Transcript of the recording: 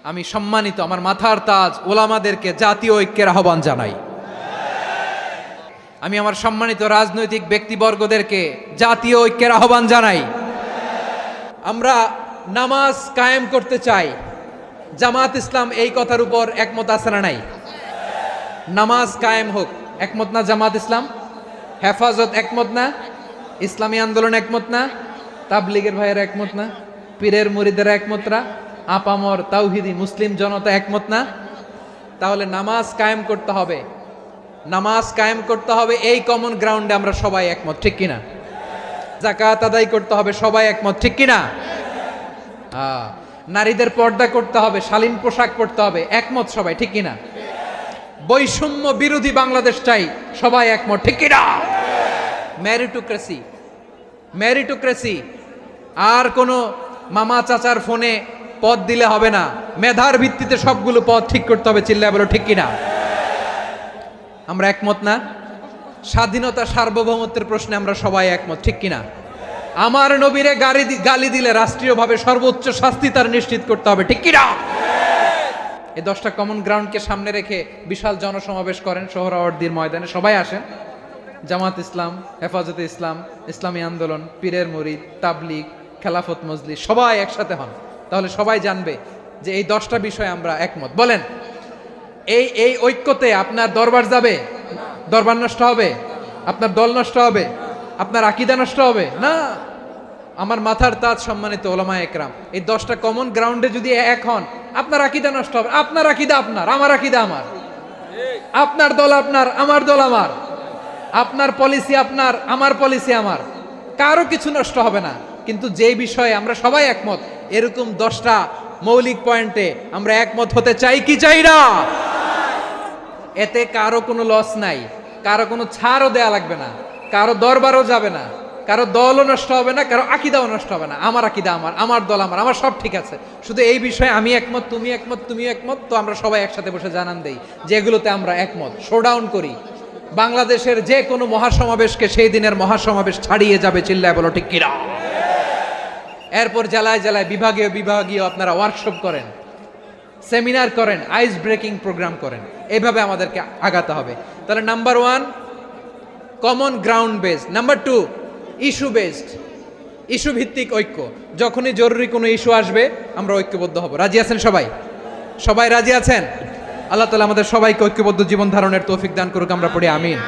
আমি সম্মানিত আমার মাথার তাজ ওলামাদেরকে জাতীয় ঐক্যের আহ্বান জানাই। আমি আমার সম্মানিত রাজনৈতিক ব্যক্তিবর্গদেরকে জাতীয় ঐক্যের আহ্বান জানাই। আমরা নামাজ কায়েম করতে চাই। জামাত ইসলাম এই কথার উপর একমত আছে না নাই? নামাজ কায়েম হোক, একমত না জামাত ইসলাম? হেফাজত একমত না? ইসলামী আন্দোলন একমত না? তাবলীগের ভাইয়েরা একমত না? পীরের মুরিদেরা একমত না? আপামর তাওহিদি মুসলিম জনতা একমত না? তাহলে নামাজ কায়েম করতে হবে। নামাজ কায়েম করতে হবে এই কমন গ্রাউন্ডে আমরা সবাই একমত, ঠিক কিনা? যাকাত আদায় করতে হবে, সবাই একমত, ঠিক কিনা? নারীদের পর্দা করতে হবে, শালীন পোশাক পরতে হবে, একমত সবাই, ঠিক কিনা? বৈষম্য বিরোধী বাংলাদেশ চাই, সবাই একমত, ঠিক কিনা? মেরিটোক্রেসি, মেরিটোক্রেসি, আর কোনো মামা চাচার ফোনে পদ দিলে হবে না, মেধার ভিত্তিতে সবগুলো পদ ঠিক করতে হবে, চিল্লায় বলো ঠিক কিনা? আমরা একমত না? স্বাধীনতা সার্বভৌমত্বের প্রশ্নে আমরা সবাই একমত, ঠিক কিনা? আমার নবীরে গালি দিলে রাষ্ট্রীয়ভাবে সর্বোচ্চ শাস্তি তার নিশ্চিত করতে হবে, ঠিক কিনা? এই 10টা কমন গ্রাউন্ডকে সামনে রেখে বিশাল জনসমাবেশ করেন সোহরাওয়ার্দীর ময়দানে, সবাই আসেন। জামাত ইসলাম, হেফাজতে ইসলাম, ইসলামী আন্দোলন, পীরের মুরিদ, তাবলীগ, খেলাফত মজলিস, সবাই একসাথে হন। তাহলে সবাই জানবে যে এই 10টা বিষয়ে আমরা একমত। বলেন, এই ঐক্যতে আপনার দরবার যাবে? দরবার নষ্ট হবে? আপনার দল নষ্ট হবে? আপনার আকীদা নষ্ট হবে না? আমার মাথার তাজ সম্মানিত ওলামা একরাম, এই 10টা কমন গ্রাউন্ডে যদি এক হন, আপনার আকীদা নষ্ট হবে? আপনার আকীদা আপনার, আমার আকীদা আমার, আপনার দল আপনার, আমার দল আমার, আপনার পলিসি আপনার, আমার পলিসি আমার, কারো কিছু নষ্ট হবে না। কিন্তু যে বিষয়ে আমরা সবাই একমত, এরকম 10টা মৌলিক পয়েন্টে আমরা একমত হতে চাই কি চাই না? এতে কারো কোনো লস নাই, কারো কোনো ছাড়ও দেয়া লাগবে না, কারো দরবারও যাবে না, কারো দলও নষ্ট হবে না, কারো আকীদাও নষ্ট হবে না। আমার আকীদা আমার, আমার দল আমার, আমার সব ঠিক আছে। শুধু এই বিষয়ে আমি একমত, তুমি একমত, তুমি একমত, তো আমরা সবাই একসাথে বসে জানান দেই যেগুলোতে আমরা একমত, শোডাউন করি। বাংলাদেশের যে কোনো মহাসমাবেশকে সেই দিনের মহাসমাবেশ ছাড়িয়ে যাবে, চিল্লায় বলো ঠিক কিনা? এরপর জেলায় জেলায় বিভাগীয় বিভাগীয় আপনারা ওয়ার্কশপ করেন, সেমিনার করেন, আইস ব্রেকিং প্রোগ্রাম করেন, এইভাবে আমাদেরকে আগাতে হবে। তাহলে number 1 common ground based, number 2 issue based, issue ভিত্তিক ঐক্য। যখনই জরুরি কোনো ইস্যু আসবে আমরা ঐক্যবদ্ধ হব। রাজি আছেন সবাই? সবাই রাজি আছেন? আল্লাহ তাআলা আমাদের সবাইকে ঐক্যবদ্ধ জীবন ধারণের তৌফিক দান করুক, আমরা পড়ি আমিন।